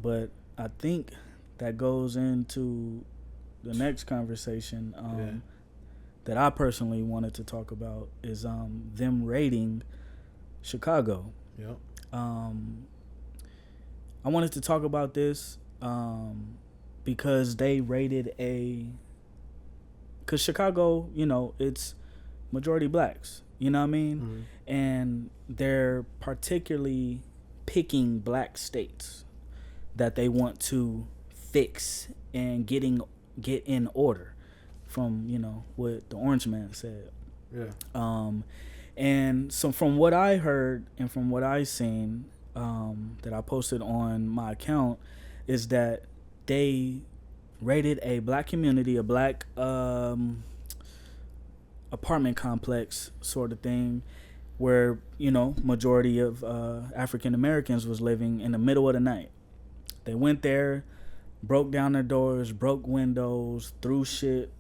But I think that goes into the next conversation that I personally wanted to talk about is them raiding Chicago. Yep. I wanted to talk about this because they raided because Chicago, it's majority blacks, you know what I mean? Mm-hmm. And they're particularly picking black states that they want to fix and get in order from, what the Orange Man said. Yeah. And so from what I heard and from what I seen that I posted on my account is that they raided a black community, a black apartment complex sort of thing where, majority of African Americans was living in the middle of the night. They went there, broke down their doors, broke windows, threw shit,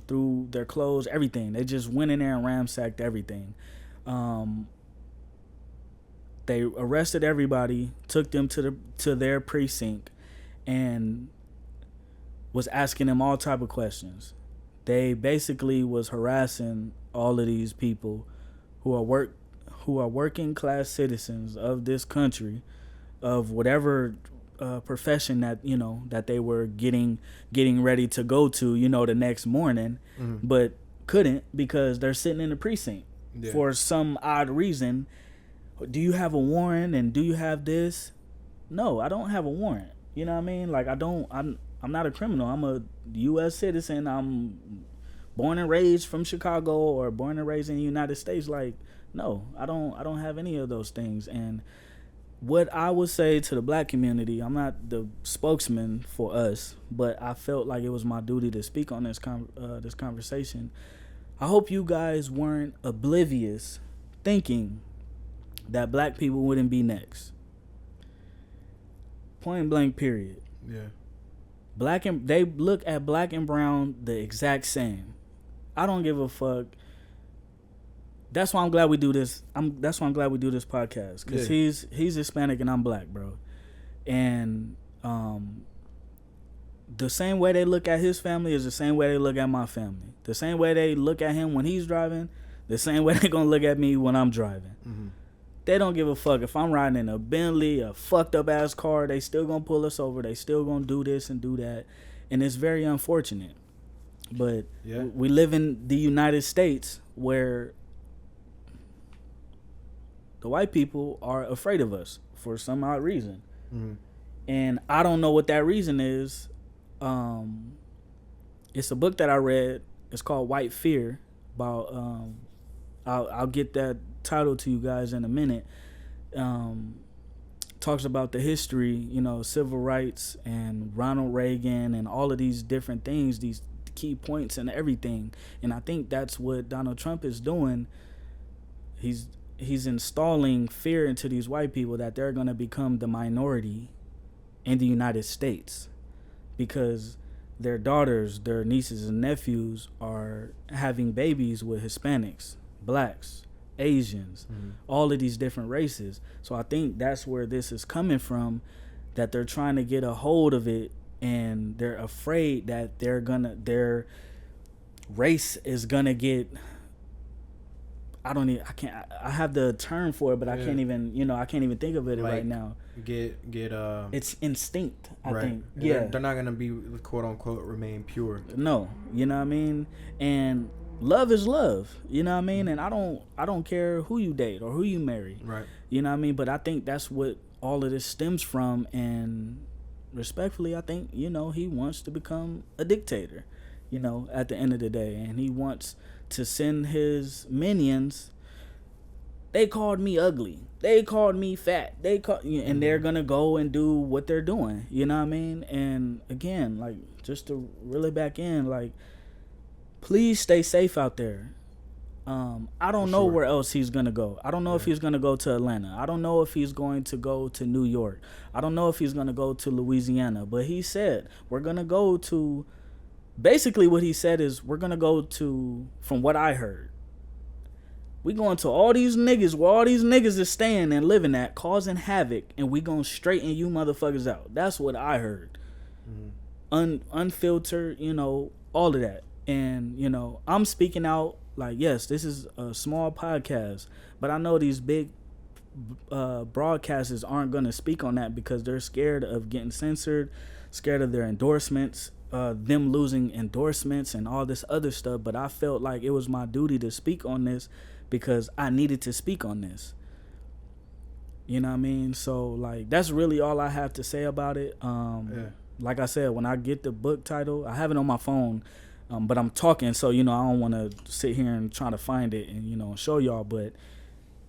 threw their clothes, everything. They just went in there and ransacked everything. They arrested everybody, took them to their precinct, and was asking them all type of questions. They basically was harassing all of these people who are working class citizens of this country, of whatever profession that that they were getting ready to go to the next morning, but couldn't because they're sitting in the precinct for some odd reason. Do you have a warrant and do you have this? No, I don't have a warrant. You know what I mean? Like I'm not a criminal. I'm a U.S. citizen. I'm born and raised from Chicago or born and raised in the United States. Like, no, I don't have any of those things. And what I would say to the black community, I'm not the spokesman for us, but I felt like it was my duty to speak on this conversation. I hope you guys weren't oblivious thinking that black people wouldn't be next. Point blank, period. Yeah. They look at black and brown the exact same. I don't give a fuck. That's why I'm glad we do this. That's why I'm glad we do this podcast because he's Hispanic and I'm black, bro. And the same way they look at his family is the same way they look at my family. The same way they look at him when he's driving, the same way they're gonna look at me when I'm driving. Mm-hmm. They don't give a fuck if I'm riding in a Bentley, a fucked up ass car. They still gonna pull us over. They still gonna do this and do that, and it's very unfortunate. But we live in the United States where the white people are afraid of us for some odd reason, and I don't know what that reason is. It's a book that I read. It's called White Fear. About I'll get that title to you guys in a minute. Talks about the history, civil rights and Ronald Reagan and all of these different things, these key points and everything. And I think that's what Donald Trump is doing. He's installing fear into these white people that they're going to become the minority in the United States because their daughters, their nieces and nephews are having babies with Hispanics, blacks, Asians, all of these different races. So I think that's where this is coming from, that they're trying to get a hold of it and they're afraid that their race is gonna get, I have the term for it, but I can't even, I can't even think of it right now. It's instinct, I think. They're not gonna be quote unquote remain pure. No, you know what I mean? And love is love, you know what I mean? And I don't care who you date or who you marry. Right. You know what I mean? But I think that's what all of this stems from, and respectfully, I think, he wants to become a dictator, at the end of the day. And he wants to send his minions. They called me ugly. They called me fat. And they're going to go and do what they're doing. You know what I mean? And again, like, just to reel it back in, like, please stay safe out there. I don't know where else he's going to go. I don't know if he's going to go to Atlanta. I don't know if he's going to go to New York. I don't know if he's going to go to Louisiana. But he said, we're going to go to, basically what he said is, we're going to go to, from what I heard, We going to all these niggas where all these niggas is staying and living at, causing havoc, and we gonna straighten you motherfuckers out. That's what I heard. Unfiltered, you know, all of that. And, you know, I'm speaking out like, yes, this is a small podcast, but I know these big broadcasters aren't going to speak on that because they're scared of getting censored, scared of their endorsements, them losing endorsements and all this other stuff. But I felt like it was my duty to speak on this because I needed to speak on this. You know what I mean? So, like, that's really all I have to say about it. Like I said, when I get the book title, I have it on my phone, but I'm talking, so, you know, I don't want to sit here and try to find it and, you know, show y'all. But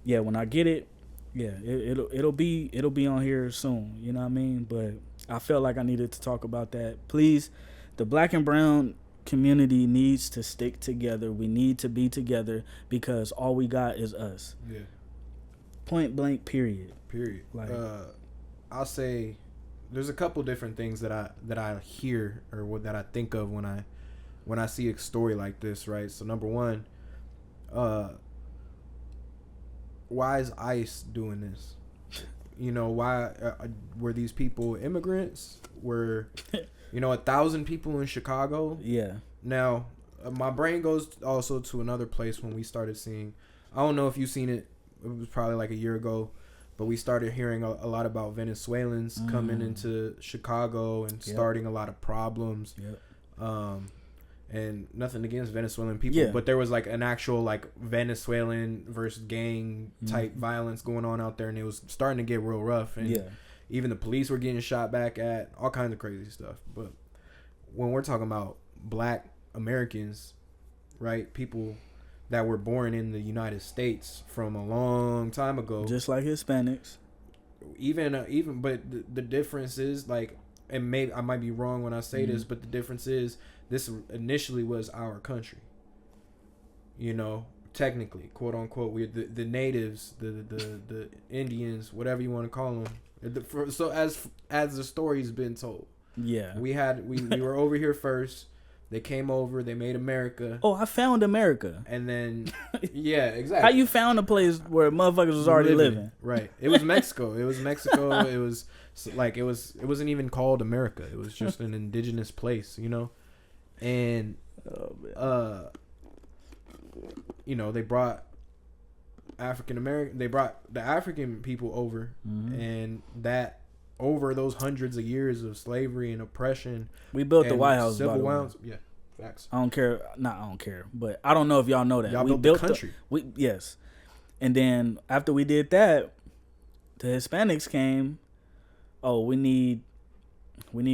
yeah, when I get it, yeah, it'll be on here soon. You know what I mean? But I felt like I needed to talk about that. Please, the Black and Brown community needs to stick together. We need to be together because all we got is us. Yeah. Point blank. Period. Like, I'll say. There's a couple different things that I hear or that I think of when I see a story like this, right? So number one, why is ICE doing this? You know, why were these people immigrants? Were, you know, 1,000 people in Chicago? Yeah. Now, my brain goes also to another place when we started seeing. I don't know if you've seen it. It was probably like a year ago. But we started hearing a lot about Venezuelans coming into Chicago and starting a lot of problems. Yep. And nothing against Venezuelan people, but there was like an actual like Venezuelan versus gang type violence going on out there, and it was starting to get real rough. And even the police were getting shot back at, all kinds of crazy stuff. But when we're talking about Black Americans, right, people that were born in the United States from a long time ago, just like Hispanics. Even, but the difference is like, and maybe I might be wrong when I say this, but the difference is this initially was our country. You know, technically, quote unquote, we're the natives, the Indians, whatever you want to call them. So as the story's been told, we were over here first. They came over. They made America. Oh, I found America. And then, yeah, exactly. How you found a place where motherfuckers was already living? Right. It was Mexico. It was like it wasn't even called America. It was just an indigenous place, you know. And you know, they brought They brought the African people over, and that. Over those hundreds of years of slavery and oppression, we built the White House. Civil War. Yeah, facts. I don't care. I don't care. But I don't know if y'all know that. We built the country. Yes. And then after we did that, the Hispanics came. Oh, we need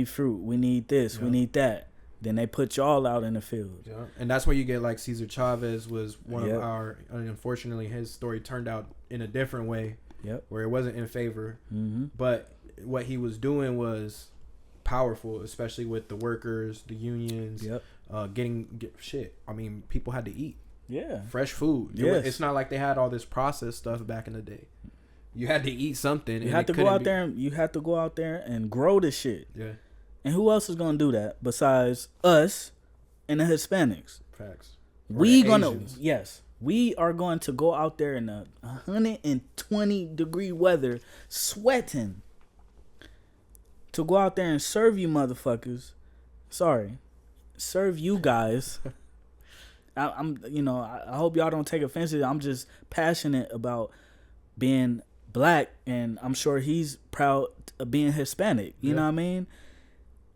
fruit. We need this. We need that. Then they put y'all out in the field. Yeah. And that's where you get like Cesar Chavez was one of our. Unfortunately, his story turned out in a different way. Yep. Where it wasn't in favor, but what he was doing was powerful, especially with the workers, the unions, getting shit. I mean, people had to eat. Yeah. Fresh food. Yes. It's not like they had all this processed stuff back in the day. You had to eat something. You had to go out there and you had to go out there and grow the shit. Yeah. And who else is gonna do that besides us and the Hispanics? Facts. We are going to go out there in a 120-degree weather, sweating, to go out there and serve you motherfuckers. Serve you guys. I hope y'all don't take offense to it. I'm just passionate about being Black, and I'm sure he's proud of being Hispanic. You know what I mean?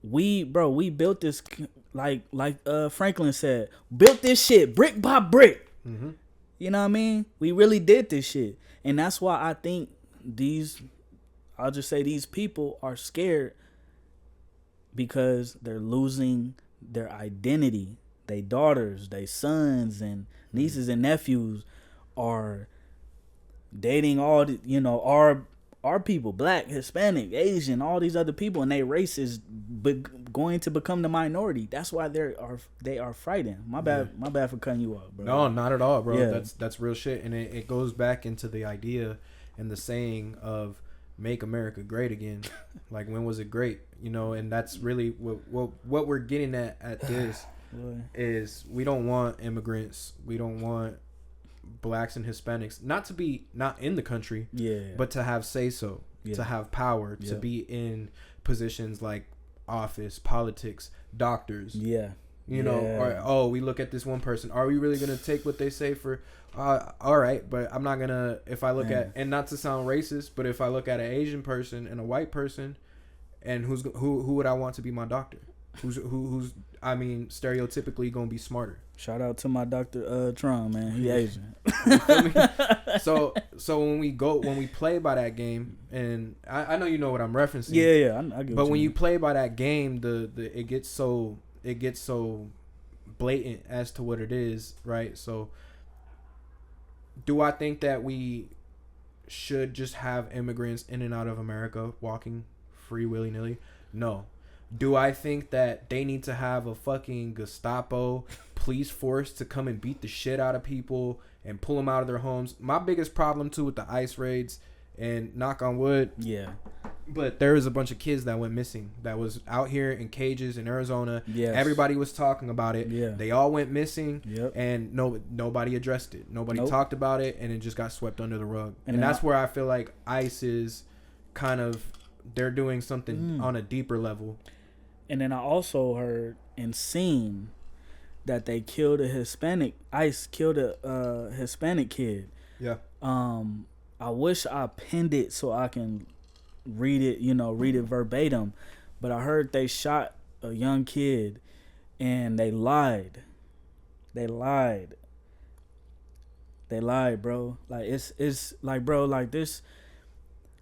We built this, like Franklin said, built this shit brick by brick. Mm-hmm. You know what I mean? We really did this shit. And that's why I think these people are scared because they're losing their identity. Their daughters, their sons and nieces and nephews are dating all the, our people, Black, Hispanic, Asian, all these other people, and their race is going to become the minority. That's why they are frightened. My bad for cutting you off, bro. No, not at all, bro. Yeah. That's real shit, and it goes back into the idea and the saying of "Make America Great Again." Like, when was it great? And that's really what we're getting at this is we don't want immigrants. We don't want blacks and Hispanics not in the country, but to have say so, to have power, to be in positions like office, politics, doctors. You know, or we look at this one person. Are we really gonna take what they say for? All right, but I'm not gonna. If I look at, and not to sound racist, but if I look at an Asian person and a white person, and who would I want to be my doctor? Who's I mean, stereotypically gonna be smarter. Shout out to my Dr. Tron, man. He Asian. You feel me? So when we play by that game, and I know you know what I'm referencing. Yeah, I get. But when you play by that game, it gets so blatant as to what it is, right? So do I think that we should just have immigrants in and out of America walking free willy-nilly? No. Do I think that they need to have a fucking Gestapo police force to come and beat the shit out of people and pull them out of their homes? My biggest problem too with the ICE raids, and knock on wood, but there was a bunch of kids that went missing that was out here in cages in Arizona. Everybody was talking about it. They all went missing, and nobody addressed it. Nobody talked about it, and it just got swept under the rug. And that's where I feel like ICE is kind of, they're doing something on a deeper level. And then I also heard and seen that they killed ICE killed a Hispanic kid. I wish I pinned it so I can read it verbatim, but I heard they shot a young kid and they lied, bro. Like it's like, bro, like this,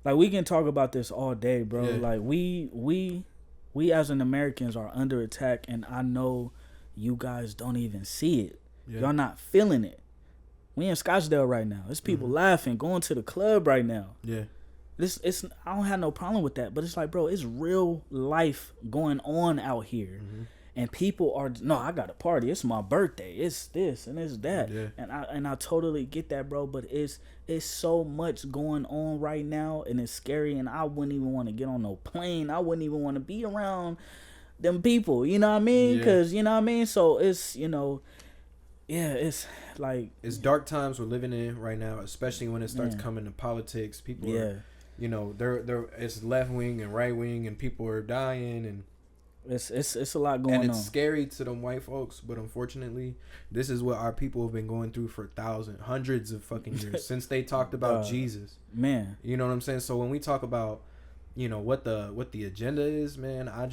like we can talk about this all day, bro. Like we as an Americans are under attack, and I know you guys don't even see it. Y'all not feeling it. We in Scottsdale right now. There's people laughing, going to the club right now. It's I don't have no problem with that, but it's like, bro, it's real life going on out here. And people are, no, I got a party. It's my birthday. It's this and it's that. And I totally get that, bro. But it's so much going on right now, and it's scary. And I wouldn't even want to get on no plane. I wouldn't even want to be around them people. You know what I mean? Because, you know what I mean? So it's, it's like, it's dark times we're living in right now, especially when it starts coming to politics. People are, they're it's left wing and right wing, and people are dying, and it's a lot going on. And it's scary to them white folks, but unfortunately, this is what our people have been going through for hundreds of fucking years since they talked about Jesus. Man, you know what I'm saying? So when we talk about, what the agenda is, man, I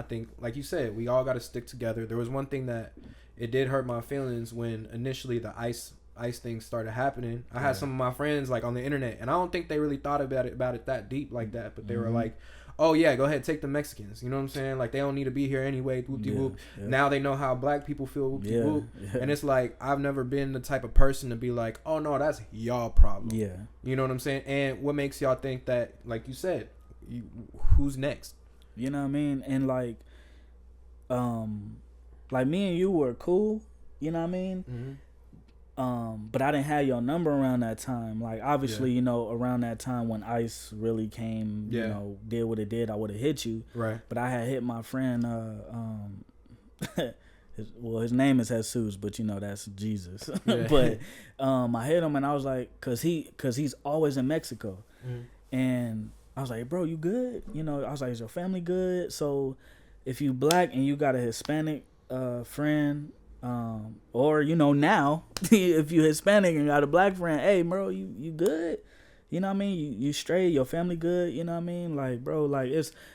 think like you said, we all got to stick together. There was one thing that it did hurt my feelings when initially the ICE thing started happening. I had some of my friends like on the internet, and I don't think they really thought about it that deep like that, but they were like, oh yeah, go ahead, take the Mexicans. You know what I'm saying? Like, they don't need to be here anyway. Whoop-de-whoop. Now they know how black people feel. Whoop-de-whoop. And it's like, I've never been the type of person to be like, oh no, that's y'all problem. You know what I'm saying? And what makes y'all think that, like you said, who's next? You know what I mean? And like me and you were cool. You know what I mean? But I didn't have your number around that time. Like, obviously, around that time when ICE really came, did what it did, I would have hit you. Right. But I had hit my friend, his name is Jesus, but that's Jesus. But I hit him, and I was like, cause he's always in Mexico. And I was like, bro, you good? I was like, is your family good? So if you black and you got a Hispanic friend, or now if you Hispanic and got a black friend, hey bro, you good? You know what I mean? You straight, your family good, you know what I mean? Like, bro, like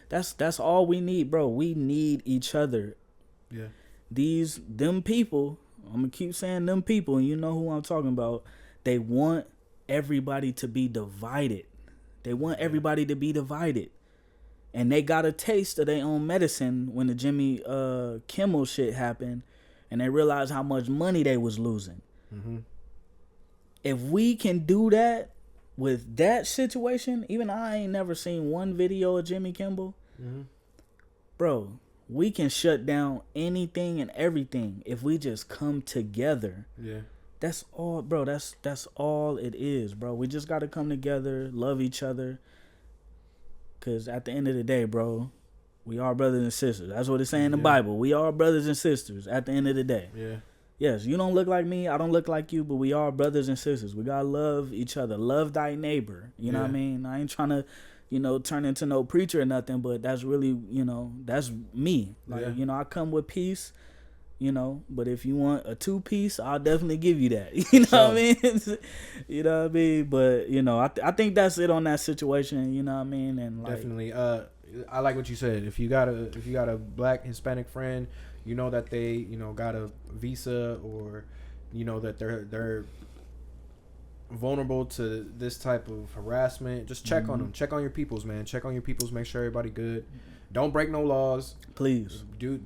that's all we need, bro. We need each other. Them people, I'm gonna keep saying them people, and you know who I'm talking about. They want everybody to be divided. And they got a taste of their own medicine when the Jimmy Kimmel shit happened, and they realized how much money they was losing. If we can do that with that situation, even I ain't never seen one video of Jimmy Kimmel, bro, we can shut down anything and everything if we just come together. That's all, bro. That's all it is, bro. We just got to come together, love each other. Because at the end of the day, bro, we are brothers and sisters. That's what it's saying in the Bible. We are brothers and sisters at the end of the day. Yes, you don't look like me, I don't look like you, but we are brothers and sisters. We gotta love each other. Love thy neighbor. You know what I mean? I ain't trying to, turn into no preacher or nothing, but that's really, that's me. Like, I come with peace, but if you want a 2-piece, I'll definitely give you that. You know what I mean? You know what I mean? But, I think that's it on that situation, you know what I mean? And like, definitely. I like what you said. If you got a black Hispanic friend, that they, got a visa, or, that they're vulnerable to this type of harassment, just check on them. Check on your peoples, man. Check on your peoples. Make sure everybody good. Don't break no laws. Please do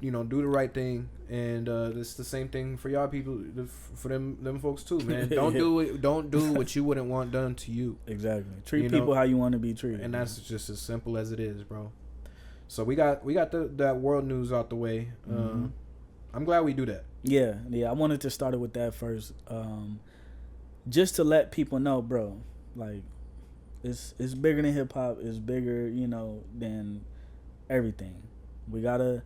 the right thing. And it's the same thing for y'all people, for them folks too, man. Don't do what you wouldn't want done to you. Exactly. Treat people how you want to be treated. And that's just as simple as it is, bro. So we got that world news out the way. I'm glad we do that. Yeah. I wanted to start it with that first, just to let people know, bro. Like, it's bigger than hip hop. It's bigger, than everything. We gotta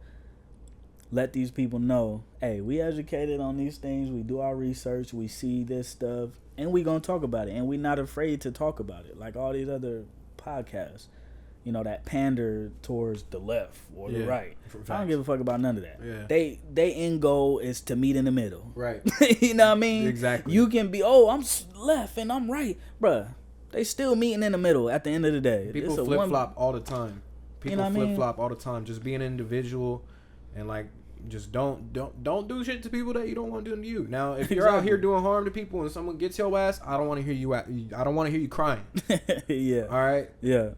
let these people know, hey, we educated on these things. We do our research. We see this stuff, and we gonna talk about it. And we not afraid to talk about it, like all these other podcasts. That pander towards the left or the right. I don't give a fuck about none of that. Yeah. They end goal is to meet in the middle. Right. You know what I mean? Exactly. You can be, I'm left and I'm right. Bruh, they still meeting in the middle at the end of the day. People flip-flop all the time. People flip-flop all the time. Just be an individual and, like, just don't do shit to people that you don't want to do to you. Now, if you're out here doing harm to people and someone gets your ass, I don't want to hear you crying. Yeah. All right? Yeah.